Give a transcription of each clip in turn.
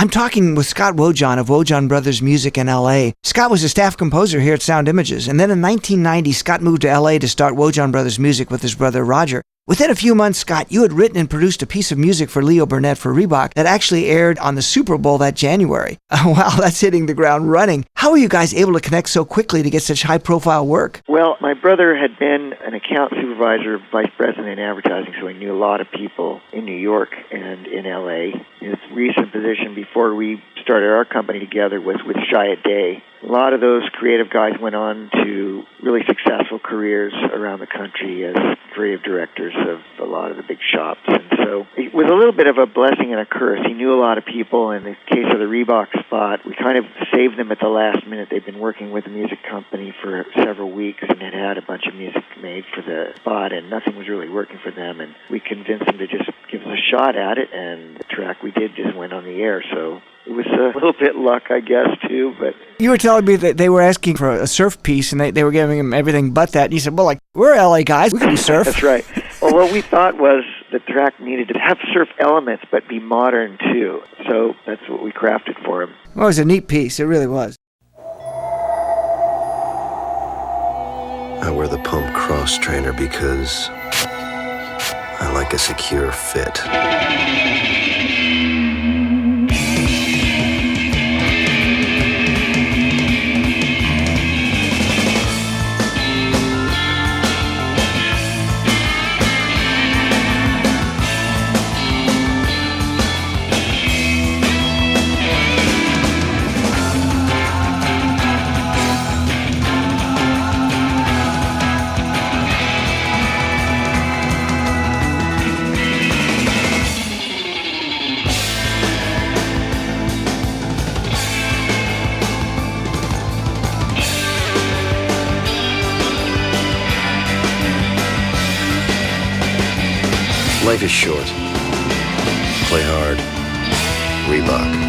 I'm talking with Scott Wojahn of Wojahn Brothers Music in L.A. Scott was a staff composer here at Sound Images, and then in 1990, Scott moved to L.A. to start Wojahn Brothers Music with his brother Roger. Within a few months, Scott, you had written and produced a piece of music for Leo Burnett for Reebok that actually aired on the Super Bowl that January. Wow, that's hitting the ground running. How were you guys able to connect so quickly to get such high-profile work? Well, my brother had been an account supervisor, vice president in advertising, so he knew a lot of people in New York and in L.A. His recent position before we started our company together was with Shia Day. A lot of those creative guys went on to really successful careers around the country as creative directors of a lot of the big shops. And so it was a little bit of a blessing and a curse. He knew a lot of people. In the case of the Reebok spot, we kind of saved them at the last minute. They'd been working with a music company for several weeks and had a bunch of music made for the spot, and nothing was really working for them. And we convinced them to just give us a shot at it, and the track we did just went on the air. So it was a little bit luck, I guess, too. But you were telling me that they were asking for a surf piece, and they were giving him everything but that. And you said, well, like, we're LA guys. We can do surf. That's right. Well, what we thought was the track needed to have surf elements, but be modern, too. So that's what we crafted for him. Well, it was a neat piece. It really was. I wear the pump cross trainer because I like a secure fit. Life is short. Play hard. Reebok.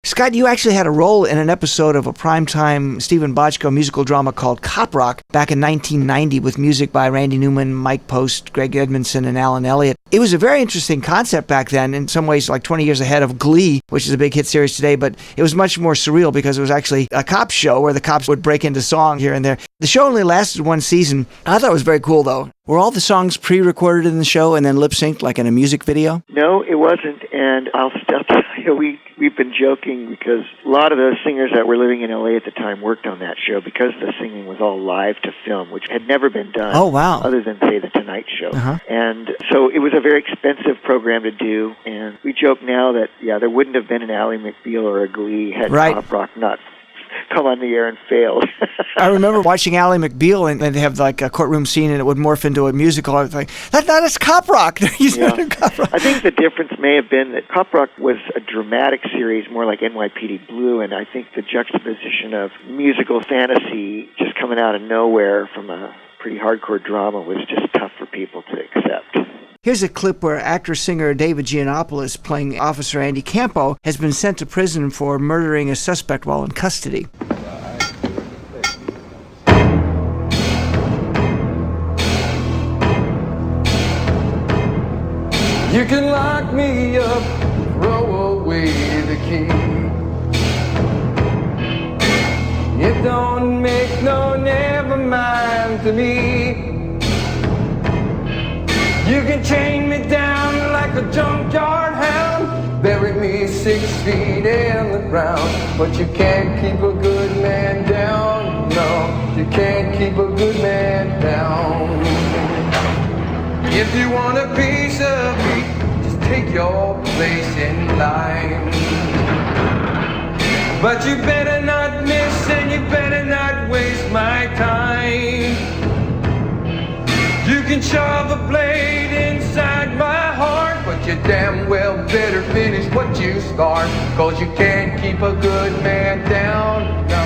Scott, you actually had a role in an episode of a primetime Stephen Bochco musical drama called Cop Rock back in 1990 with music by Randy Newman, Mike Post, Greg Edmondson, and Alan Elliott. It was a very interesting concept back then, in some ways like 20 years ahead of Glee, which is a big hit series today, but it was much more surreal because it was actually a cop show where the cops would break into song here and there. The show only lasted one season. I thought it was very cool, though. Were all the songs pre-recorded in the show and then lip-synced like in a music video? No, it wasn't, and I'll tell you, we've been joking because a lot of those singers that were living in L.A. at the time worked on that show because the singing was all live to film, which had never been done. Oh, wow. Other than, say, The Tonight Show. Uh-huh. And so it was a very expensive program to do, and we joke now that, there wouldn't have been an Ally McBeal or a Glee had Cop Rock not come on the air and failed. I remember watching Ally McBeal, and they'd have like a courtroom scene, and it would morph into a musical. I was like, that's Cop Rock. Cop Rock. I think the difference may have been that Cop Rock was a dramatic series, more like NYPD Blue, and I think the juxtaposition of musical fantasy just coming out of nowhere from a pretty hardcore drama was just tough for people to accept. Here's a clip where actor-singer David Giannopoulos, playing Officer Andy Campo, has been sent to prison for murdering a suspect while in custody. You can lock me up, throw away the key. It don't make no never mind to me. You can chain me down like a junkyard hound, bury me 6 feet in the ground, but you can't keep a good man down. No, you can't keep a good man down. If you want a piece of me, just take your place in line. But you better not miss and you better not waste my time. You can shove a blade inside my heart, but you damn well better finish what you start. 'Cause you can't keep a good man down. No,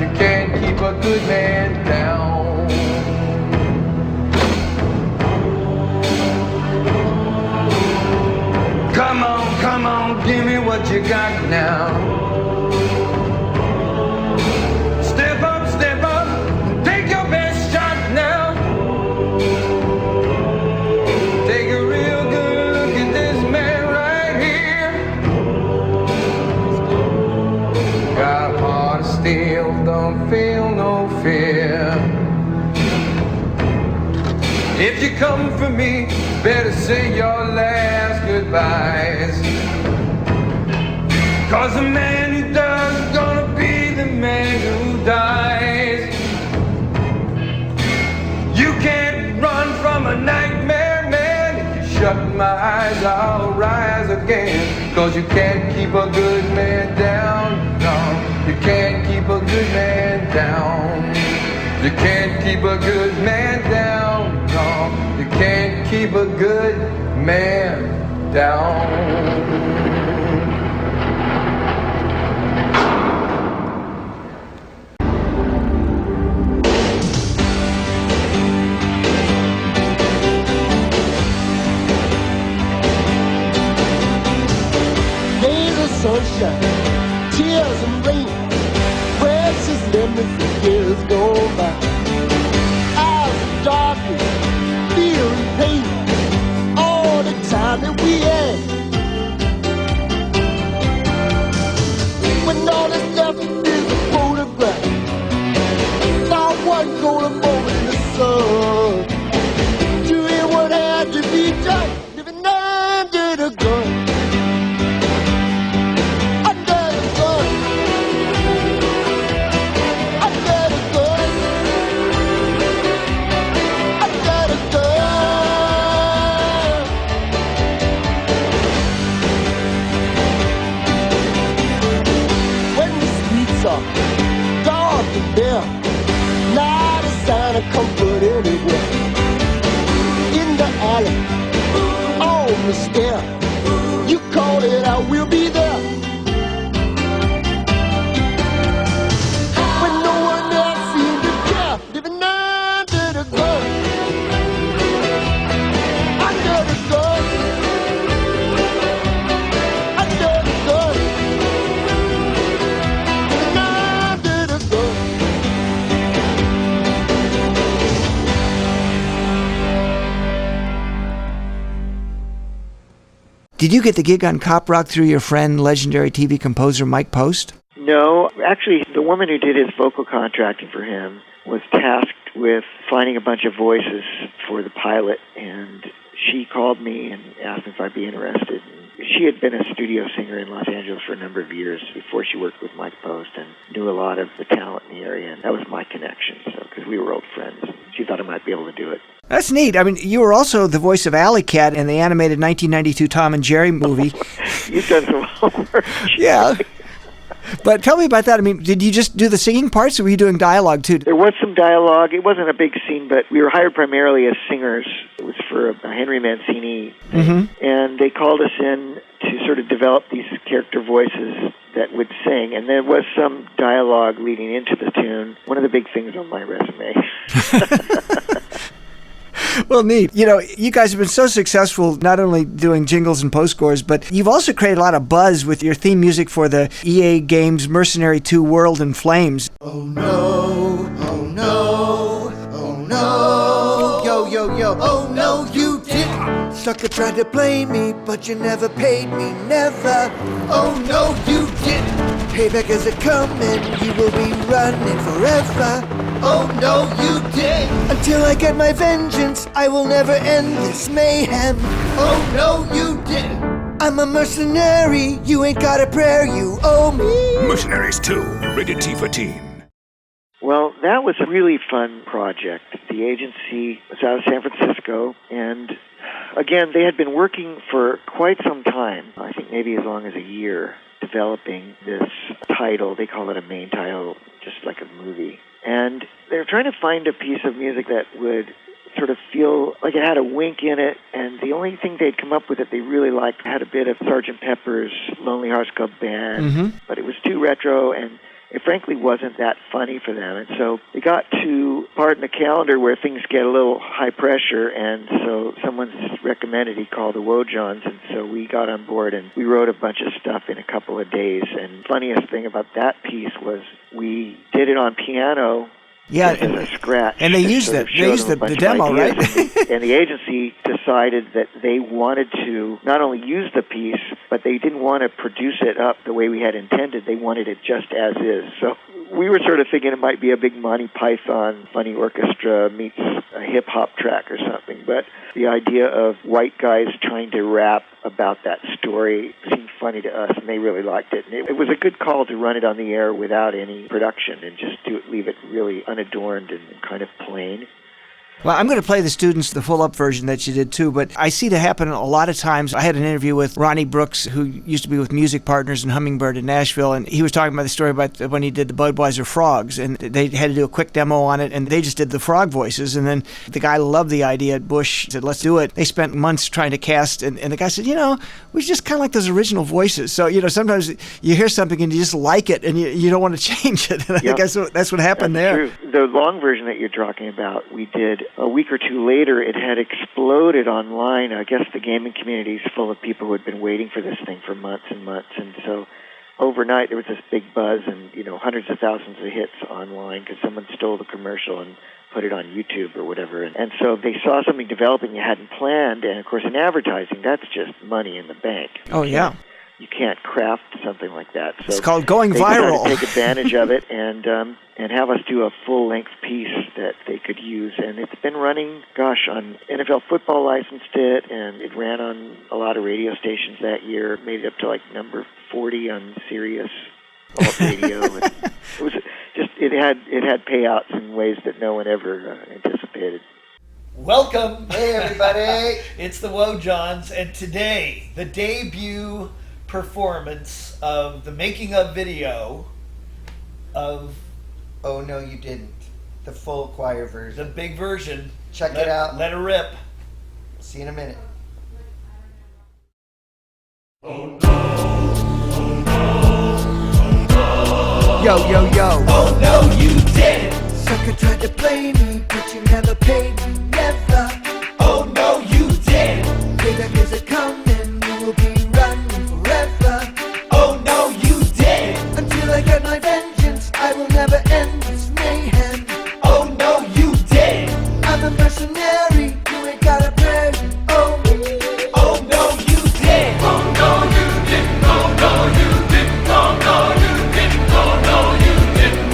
you can't keep a good man down. Come on, give me what you got now. Step up, take your best shot now. Take a real good look at this man right If you come for me, better say your last goodbyes. 'Cause the man who does is gonna be the man who dies. You can't run from a nightmare, man. If you shut my eyes, I'll rise again. 'Cause you can't keep a good man down, no. You can't keep a good man down. You can't keep a good man down, no. You can't keep a good man down. Sunshine, tears and rain, precious memories of years go by. Eyes of darkness, fear and pain, all the time that we had. When all that's left is a photograph, not one golden moment in the sun. Doing what had to be done, living under the gun. Dark and bare, not a sign of comfort anywhere. In the alley, on the stair, you call it, I will be there. When no one else seemed to care, living under the gun. Under the gun. Under the gun. Did you get the gig on Cop Rock through your friend, legendary TV composer Mike Post? No, actually, the woman who did his vocal contracting for him was tasked with finding a bunch of voices for the pilot, and she called me and asked me if I'd be interested. She had been a studio singer in Los Angeles for a number of years before she worked with Mike Post and knew a lot of the talent in the area, and that was my connection, because we were old friends. She thought I might be able to do it. That's neat. I mean, you were also the voice of Alley Cat in the animated 1992 Tom and Jerry movie. You've done some homework. Yeah. But tell me about that. I mean, did you just do the singing parts, or were you doing dialogue, too? There was some dialogue. It wasn't a big scene, but we were hired primarily as singers. It was for a Henry Mancini thing. And they called us in to sort of develop these character voices that would sing. And there was some dialogue leading into the tune. One of the big things on my resume. Well, neat. You know, you guys have been so successful not only doing jingles and post scores, but you've also created a lot of buzz with your theme music for the EA games Mercenary 2 World in Flames. Oh no, oh no, oh no, yo, yo, yo, oh no, you didn't. Sucker tried to play me, but you never paid me, never. Oh no, you didn't. Payback is a coming, you will be running forever. Oh no, you did. Until I get my vengeance, I will never end this mayhem. Oh no, you didn't. I'm a mercenary, you ain't got a prayer, you owe me. Mercenaries 2, rated T for teen. Well, that was a really fun project. The agency was out of San Francisco, and again, they had been working for quite some time, I think maybe as long as a year, developing this title. They call it a main title, just like a movie. And they were trying to find a piece of music that would sort of feel like it had a wink in it, and the only thing they'd come up with that they really liked had a bit of Sgt. Pepper's Lonely Hearts Club Band, but it was too retro, and it frankly wasn't that funny for them. And so they got to part in the calendar where things get a little high pressure, and so someone recommended he call the Wojahns, and so we got on board and we wrote a bunch of stuff in a couple of days. And the funniest thing about that piece was we did it on piano. Yeah, as a scratch. And they used it. They used the demo, right? And the agency decided that they wanted to not only use the piece, but they didn't want to produce it up the way we had intended. They wanted it just as is. So we were sort of thinking it might be a big Monty Python funny orchestra meets a hip-hop track or something, but the idea of white guys trying to rap about that story seemed funny to us, and they really liked it. And it was a good call to run it on the air without any production and just leave it really unadorned and kind of plain. Well, I'm going to play the students the full-up version that you did, too, but I see that happen a lot of times. I had an interview with Ronnie Brooks, who used to be with Music Partners and Hummingbird in Nashville, and he was talking about the story about when he did the Budweiser Frogs, and they had to do a quick demo on it, and they just did the frog voices, and then the guy loved the idea at Bush, said, let's do it. They spent months trying to cast, and the guy said, we just kind of like those original voices. So, sometimes you hear something and you just like it, and you don't want to change it. And I think that's what happened there. True. The long version that you're talking about, we did a week or two later. It had exploded online. I guess the gaming community is full of people who had been waiting for this thing for months and months, and so overnight there was this big buzz and hundreds of thousands of hits online because someone stole the commercial and put it on YouTube or whatever. And so they saw something developing you hadn't planned, and of course in advertising, that's just money in the bank. Oh, yeah. You can't craft something like that. So it's called going viral. They decided to take advantage of it and have us do a full-length piece that they could use. And it's been running, on NFL Football licensed it, and it ran on a lot of radio stations that year. It made it up to number 40 on Sirius radio. It had payouts in ways that no one ever anticipated. Welcome. Hey, everybody. It's the Wojahns, and today, the debut performance of the making of video of Oh, no, you didn't. The full choir version. the big version. Check it out. Let her rip. See you in a minute. Yo, yo, yo. Oh no, you didn't. Sucker tried to play me, but you never paid me, never. Oh no, you didn't. Payback is a coming, you will be running forever. Oh no, you didn't. Until I get my vengeance, I will never end this mayhem. Oh no, you didn't. I'm a mercenary, you ain't got a prayer. Oh, Oh no, you didn't. Oh no, you didn't. Oh no, you didn't. Oh no, you didn't. Oh no, you didn't.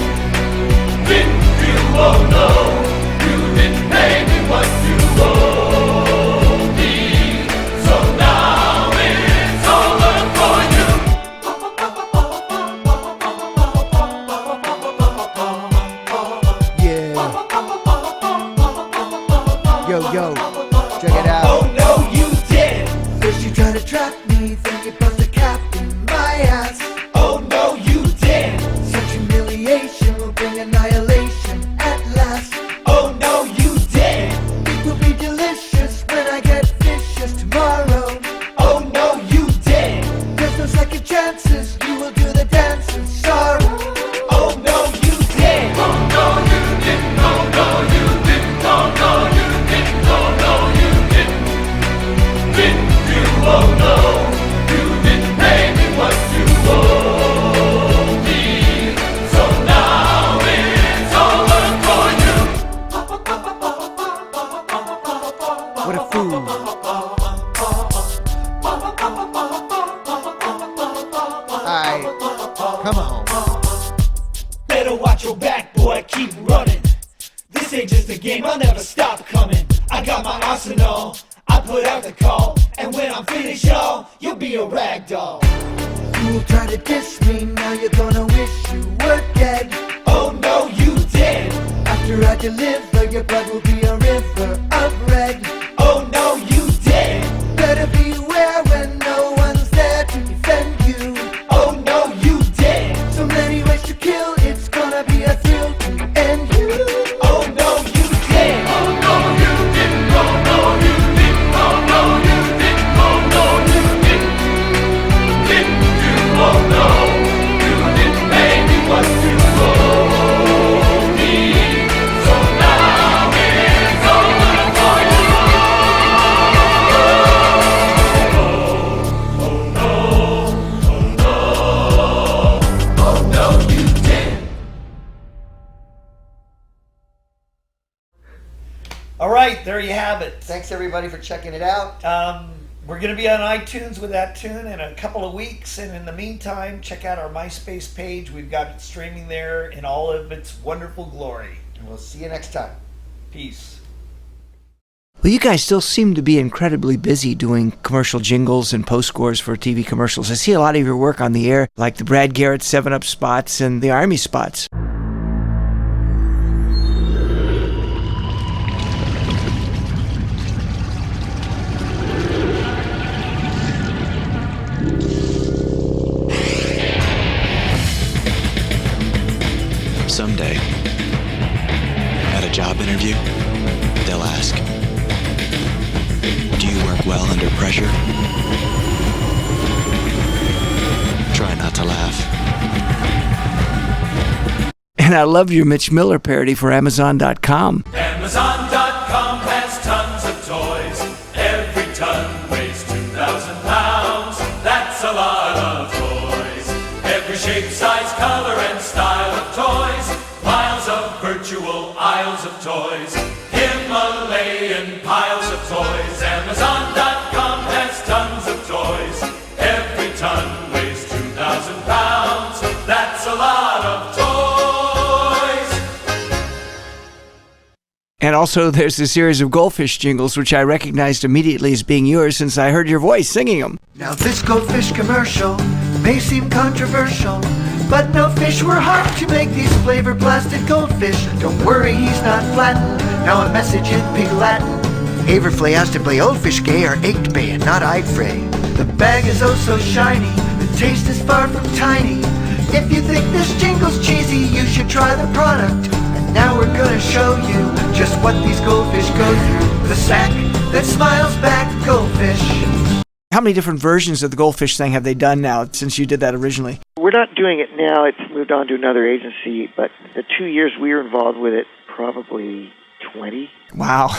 Didn't you? Oh no, you didn't pay me what you owe me. So now it's over for you. yeah. Yo, yo, check it out. Oh no, you didn't. First you try to trap me, then you bust a cap in my ass. Oh no, you didn't. Such humiliation will bring annihilation at last. Oh no, you didn't. It will be delicious when I get vicious tomorrow. Oh no, you didn't. There's no second chances, you will do the dance in sorrow. Oh no, you didn't. Oh no, you didn't. Oh no, you didn't. Oh no, you didn't. Oh no, you didn't. Didn't you? Oh no, you didn't pay me what you owe me. So now it's over for you. What a fool. Alright, come on. Better watch your back, boy, keep running. This ain't just a game, I'll never stop coming. I got my arsenal, I put out the call. And when I'm finished, y'all, you'll be a rag doll. You will try to diss me, now you're gonna wish you were dead. Oh no, you did. After I deliver, your blood will be a river of red. Oh no, you did. Better beware when no one's there to defend you. Oh no, you did. So many ways to kill, it's gonna be a thrill to end you. Oh no, you did. Oh no, you didn't. Oh no, you didn't. Oh no, you didn't. Oh no, you didn't. Didn't you? Oh no, you didn't pay me what you owe me. So now it's over for you. Oh no, oh no, oh no, you didn't. All right, there you have it. Thanks everybody for checking it out. We're going to be on iTunes with that tune in a couple of weeks. And in the meantime, check out our MySpace page. We've got it streaming there in all of its wonderful glory. And we'll see you next time. Peace. Well, you guys still seem to be incredibly busy doing commercial jingles and post scores for TV commercials. I see a lot of your work on the air, like the Brad Garrett 7-Up spots and the Army spots. Someday, at a job interview, they'll ask, do you work well under pressure? Try not to laugh. And I love your Mitch Miller parody for Amazon.com. Amazon.com has tons of toys. Every ton weighs 2,000 pounds. That's a lot of toys. Every shape, size, color, and style of toys. Miles of virtual aisles of toys. Himalayan piles of toys. Amazon.com has tons of toys. Every ton weighs 2,000 pounds. That's a lot of toys. And also there's a series of goldfish jingles, which I recognized immediately as being yours since I heard your voice singing them. Now this goldfish commercial may seem controversial, but no fish were harmed to make these flavor-blasted goldfish. Don't worry, he's not flattened. Now a message in pig Latin. Averflay has to play old fish gay or ached bay and not eyed fray. The bag is oh so shiny, the taste is far from tiny. If you think this jingle's cheesy, you should try the product. And now we're gonna show you just what these goldfish go through. The sack that smiles back, goldfish. How many different versions of the goldfish thing have they done now since you did that originally? We're not doing it now. It's moved on to another agency, but the 2 years we were involved with it, probably 20. Wow.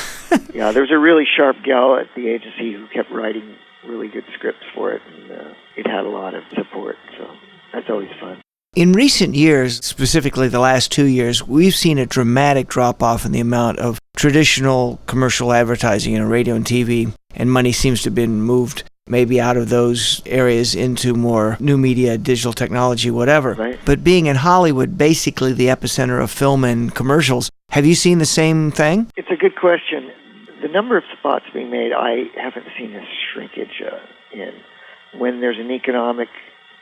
Yeah, there was a really sharp gal at the agency who kept writing really good scripts for it, and it had a lot of support, so that's always fun. In recent years, specifically the last 2 years, we've seen a dramatic drop-off in the amount of traditional commercial advertising in radio and TV, and money seems to have been moved maybe out of those areas into more new media, digital technology, whatever. Right. But being in Hollywood, basically the epicenter of film and commercials, have you seen the same thing? It's a good question. The number of spots being made, I haven't seen a shrinkage in. When there's an economic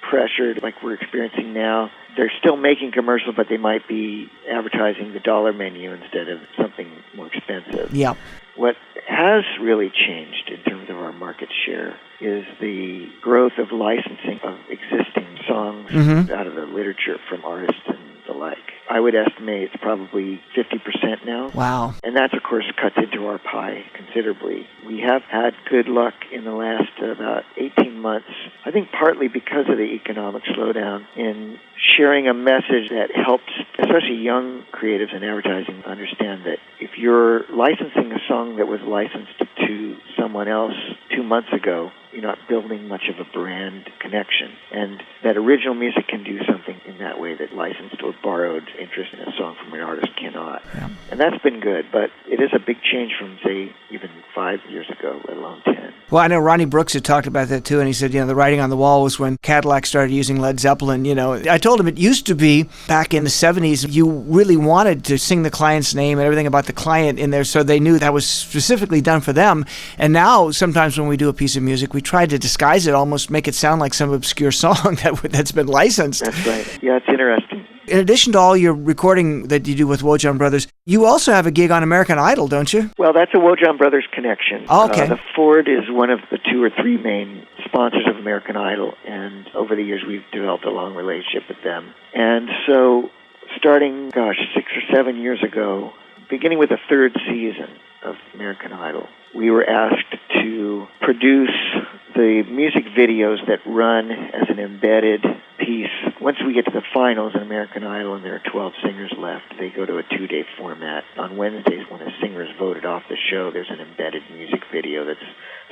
pressure like we're experiencing now, they're still making commercials, but they might be advertising the dollar menu instead of something more expensive. Yeah. What has really changed in terms of our market share is the growth of licensing of existing songs out of the literature from artists and the like. I would estimate it's probably 50% now. Wow. And that, of course, cuts into our pie considerably. We have had good luck in the last about 18 months, I think partly because of the economic slowdown, in sharing a message that helps, especially young creatives in advertising, understand that if you're licensing a song that was licensed to someone else 2 months ago, you're not building much of a brand connection. And that original music can do something in that way that licensed or borrowed interest in a song from an artist cannot. Yeah. And that's been good, but it is a big change from, say, even 5 years ago, let alone 10. Well, I know Ronnie Brooks had talked about that too, and he said, the writing on the wall was when Cadillac started using Led Zeppelin. I told him it used to be, back in the 70s, you really wanted to sing the client's name and everything about the client in there so they knew that was specifically done for them. And now, sometimes when we do a piece of music, we try to disguise it, almost make it sound like some obscure song that's been licensed. That's right. Yeah, it's interesting. In addition to all your recording that you do with Wojahn Brothers, you also have a gig on American Idol, don't you? Well, that's a Wojahn Brothers connection. Oh, okay. The Ford is one of the 2 or 3 main sponsors of American Idol, and over the years we've developed a long relationship with them. And so, starting, 6 or 7 years ago, beginning with the 3rd season of American Idol, we were asked to produce the music videos that run as an embedded piece. Once we get to the finals in American Idol and there are 12 singers left, they go to a 2-day format. On Wednesdays, when a singer is voted off the show, there's an embedded music video that's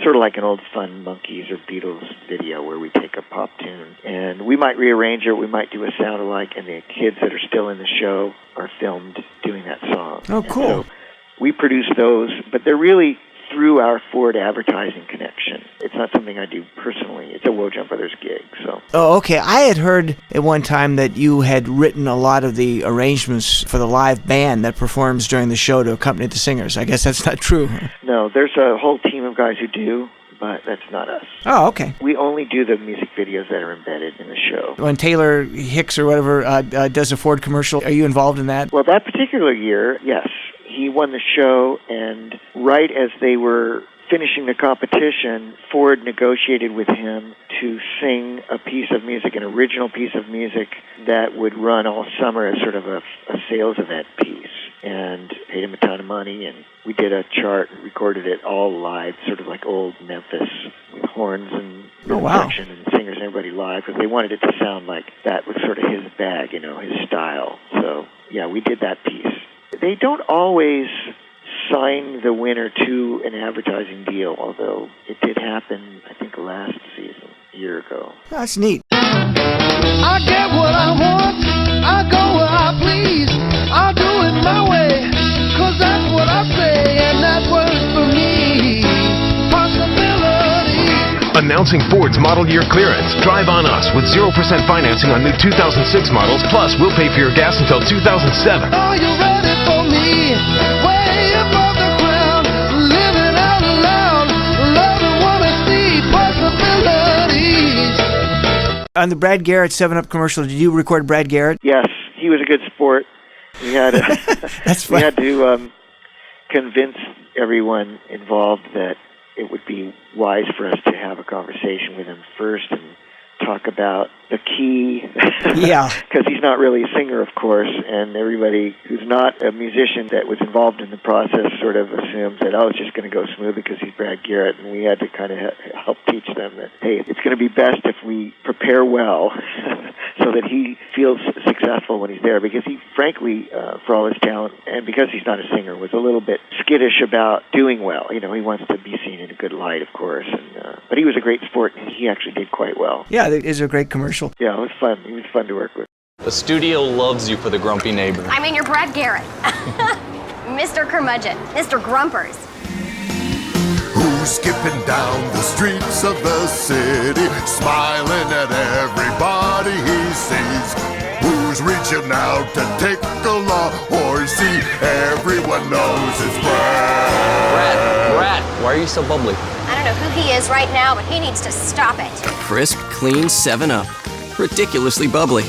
sort of like an old Fun Monkeys or Beatles video where we take a pop tune and we might rearrange it, we might do a sound alike, and the kids that are still in the show are filmed doing that song. Oh, cool. And so we produce those, but they're really through our Ford advertising connection. It's not something I do personally. It's a Wojahn Brothers gig. So. Oh, okay. I had heard at one time that you had written a lot of the arrangements for the live band that performs during the show to accompany the singers. I guess that's not true. No, there's a whole team of guys who do, but that's not us. Oh, okay. We only do the music videos that are embedded in the show. When Taylor Hicks or whatever does a Ford commercial, are you involved in that? Well, that particular year, yes. He won the show, and right as they were finishing the competition, Ford negotiated with him to sing a piece of music, an original piece of music that would run all summer as sort of a sales event piece, and paid him a ton of money. And we did a chart, recorded it all live, sort of like old Memphis, with horns and section and singers and everybody live, because they wanted it to sound like that was sort of his bag, his style. So, yeah, we did that piece. They don't always sign the winner to an advertising deal, although it did happen, I think, last season, a year ago. That's neat. I get what I want, I go where I please, I'll do it my way, 'cause that's what I say, and that works for me. Possibility. Announcing Ford's model year clearance. Drive on us with 0% financing on new 2006 models, plus we'll pay for your gas until 2007. Are you ready for me? Way above the ground, living out loud, loving what I see, possibilities. On the Brad Garrett 7-Up commercial, did you record Brad Garrett? Yes, he was a good sport. We had That's we had to convince everyone involved that it would be wise for us to have a conversation with him first and talk about the key. Yeah. Because he's not really a singer, of course, and everybody who's not a musician that was involved in the process sort of assumes that, it's just going to go smooth because he's Brad Garrett, and we had to kind of help teach them that, hey, it's going to be best if we prepare well so that he feels successful when he's there, because he, frankly, for all his talent, and because he's not a singer, was a little bit skittish about doing well. He wants to be seen in a good light, of course, but he was a great sport, and he actually did quite well. Yeah, it is a great commercial. Yeah, it was fun. He was fun to work with. The studio loves you for the grumpy neighbor. I mean, you're Brad Garrett. Mr. Curmudgeon. Mr. Grumpers. Who's skipping down the streets of the city, smiling at everybody he sees? Who's reaching out to tickle a horsey? Everyone knows it's Brad, why are you so bubbly? I don't know who he is right now, but he needs to stop it. Crisp, clean 7-Up. Ridiculously bubbly.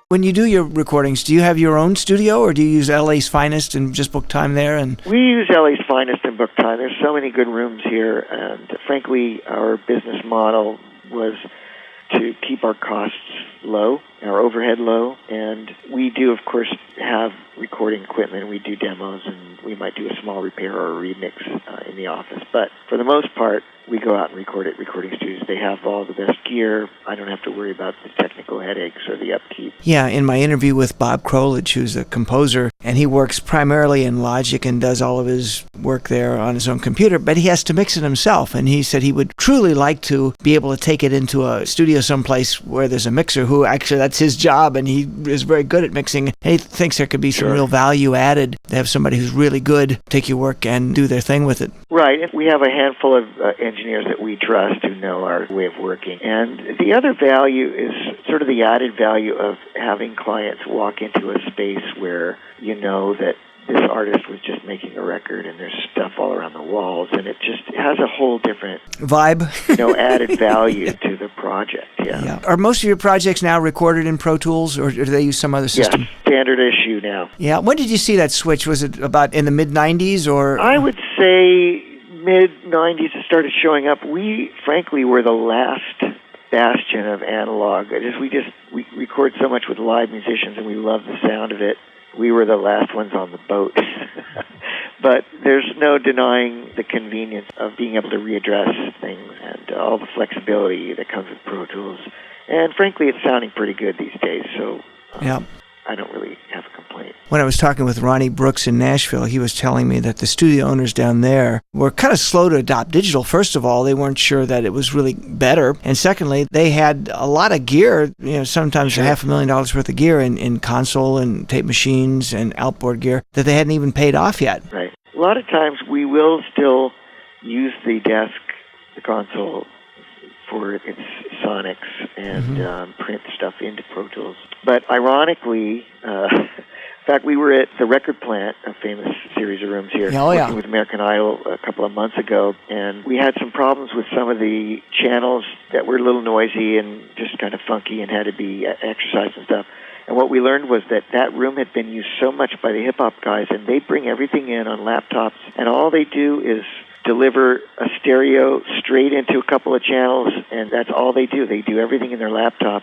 When you do your recordings, do you have your own studio, or do you use LA's Finest and just book time there? And we use LA's Finest and book time. There's so many good rooms here, and frankly, our business model was to keep our costs low, our overhead low, and we do, of course, have recording equipment. We do demos, and we might do a small repair or a remix in the office. But for the most part, we go out and record at recording studios. They have all the best gear. I don't have to worry about the technical headaches or the upkeep. Yeah, in my interview with Bob Krolich, who's a composer, and he works primarily in Logic and does all of his work there on his own computer, but he has to mix it himself. And he said he would truly like to be able to take it into a studio someplace where there's a mixer who actually that's his job, and he is very good at mixing. And he thinks there could be some real value added to have somebody who's really good take your work and do their thing with it. Right. We have a handful of engineers that we trust who know our way of working. And the other value is sort of the added value of having clients walk into a space where you know that this artist was just making a record and there's stuff all around the walls, and it just has a whole different vibe, added value to the project. Yeah. Are most of your projects now recorded in Pro Tools, or do they use some other system? Yes, standard issue now. Yeah. When did you see that switch? Was it about in the mid-'90s, or? I would say mid-'90s it started showing up. We, frankly, were the last bastion of analog. We record so much with live musicians, and we love the sound of it. We were the last ones on the boat. But there's no denying the convenience of being able to readdress things and all the flexibility that comes with Pro Tools. And frankly, it's sounding pretty good these days, so yeah. I don't really have a complaint. When I was talking with Ronnie Brooks in Nashville, he was telling me that the studio owners down there were kind of slow to adopt digital. First of all, they weren't sure that it was really better. And secondly, they had a lot of gear, sometimes $500,000 worth of gear in console and tape machines and outboard gear that they hadn't even paid off yet. Right. A lot of times we will still use the desk, the console, for its sonics and print stuff into Pro Tools. But ironically, in fact, we were at the record plant, a famous series of rooms here, working with American Idol a couple of months ago, and we had some problems with some of the channels that were a little noisy and just kind of funky and had to be exercised and stuff. And what we learned was that that room had been used so much by the hip-hop guys, and they bring everything in on laptops, and all they do is deliver a stereo straight into a couple of channels, and that's all they do. They do everything in their laptop,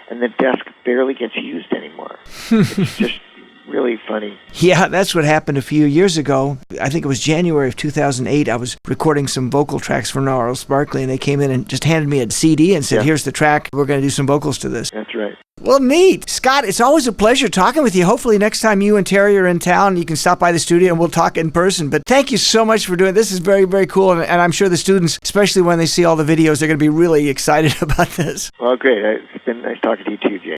and the desk barely gets used anymore. It's just really funny. Yeah, that's what happened a few years ago. I think it was January of 2008. I was recording some vocal tracks for Gnarls Sparkly, and they came in and just handed me a CD and said, here's the track. We're going to do some vocals to this. That's right. Well, neat. Scott, it's always a pleasure talking with you. Hopefully next time you and Terry are in town, you can stop by the studio and we'll talk in person. But thank you so much for doing it. This is very, very cool. And I'm sure the students, especially when they see all the videos, they're going to be really excited about this. Well, great. It's been nice talking to you too, Jay.